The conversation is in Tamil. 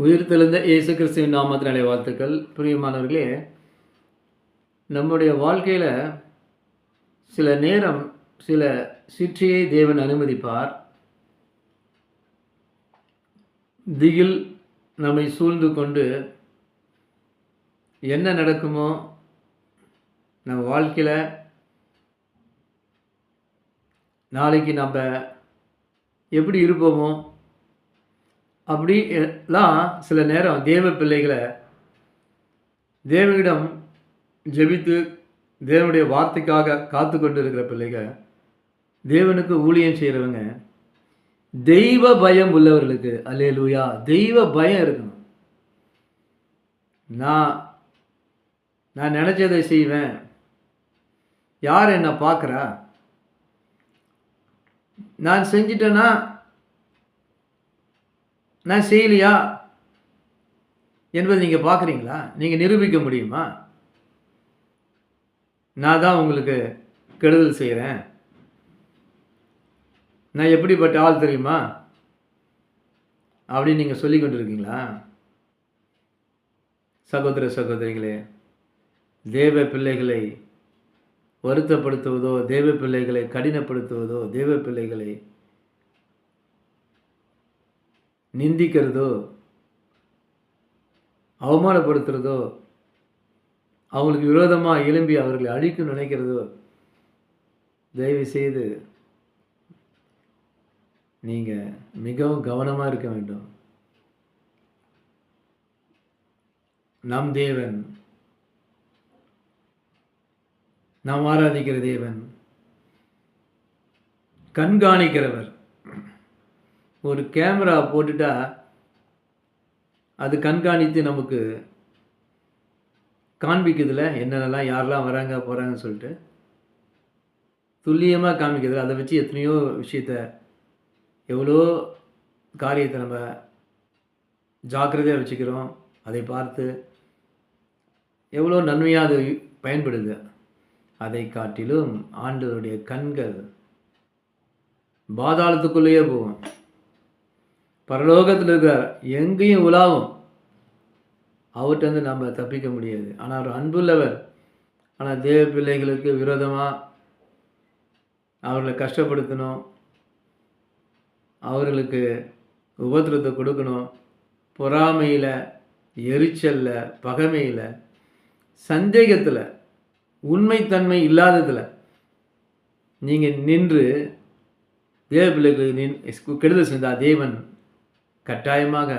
உயிர்த்தெழுந்த இயேசு கிறிஸ்துவின் நாமத்தினாலே வாழ்த்துக்கள். பிரியமானவர்களே, நம்முடைய வாழ்க்கையில் சில நேரம் சில சிற்றியை தேவன் அனுமதிப்பார். திகில் நம்மை சூழ்ந்து கொண்டு என்ன நடக்குமோ, நம்ம வாழ்க்கையில் நாளைக்கு நம்ம எப்படி இருப்போமோ அப்படி எல்லாம் சில நேரம் தேவ பிள்ளைகளை தேவனிடம் ஜெபித்து தேவனுடைய வார்த்தைக்காக காத்து கொண்டு இருக்கிற பிள்ளைகள், தேவனுக்கு ஊழியம் செய்கிறவங்க, தெய்வ பயம் உள்ளவர்களுக்கு அல்லேலூயா, தெய்வ பயம் இருக்கணும். நான் நினச்சதை செய்வேன், யார் என்னை பார்க்குறா, நான் செஞ்சிட்டேன்னா நான் செய்யலையா என்பதை நீங்கள் பார்க்குறீங்களா? நீங்கள் நிரூபிக்க முடியுமா? நான் தான் உங்களுக்கு கெடுதல் செய்கிறேன், நான் எப்படிப்பட்ட ஆள் தெரியுமா அப்படின்னு நீங்கள் சொல்லி கொண்டிருக்கீங்களா? சகோதர சகோதரிகளே, தேவ பிள்ளைகளை வருத்தப்படுத்துவதோ, தேவ பிள்ளைகளை கடினப்படுத்துவதோ, தேவ பிள்ளைகளை நிந்திக்கிறதோ, அவமானப்படுத்துகிறதோ, அவங்களுக்கு விரோதமாக எழும்பி அவர்களை அழிக்க நினைக்கிறதோ, தயவு செய்து நீங்கள் மிகவும் கவனமாக இருக்க வேண்டும். நம் தேவன், நாம் ஆராதிக்கிற தேவன் கண்காணிக்கிறவர். ஒரு கேமரா போட்டுட்டா அது கண்காணித்து நமக்கு காண்பிக்குதுல, என்னென்னலாம் யாரெல்லாம் வராங்க போகிறாங்கன்னு சொல்லிட்டு துல்லியமாக காமிக்குது. அதை வச்சு எத்தனையோ விஷயத்த, எவ்வளோ காரியத்தை நம்ம ஜாக்கிரதையாக வச்சுக்கிறோம். அதை பார்த்து எவ்வளோ நன்மையாக அது பயன்படுது. அதை காட்டிலும் ஆண்டவருடைய கண்கள் பாதாளத்துக்குள்ளேயே போகும், பரலோகத்தில் இருக்கிறார், எங்கேயும் உலாவும், அவர்கிட்ட வந்து நம்ம தப்பிக்க முடியாது. ஆனால் அவர் அன்புள்ளவர். ஆனால் தேவ பிள்ளைகளுக்கு விரோதமாக அவர்களை கஷ்டப்படுத்தணும், அவர்களுக்கு உபத்திரத்தை கொடுக்கணும், பொறாமையில், எரிச்சலில், பகைமையில், சந்தேகத்தில், உண்மைத்தன்மை இல்லாததில் நீங்கள் நின்று தேவ பிள்ளைகளுக்கு கெடுதல் செஞ்சால் தேவன் கட்டாயமாக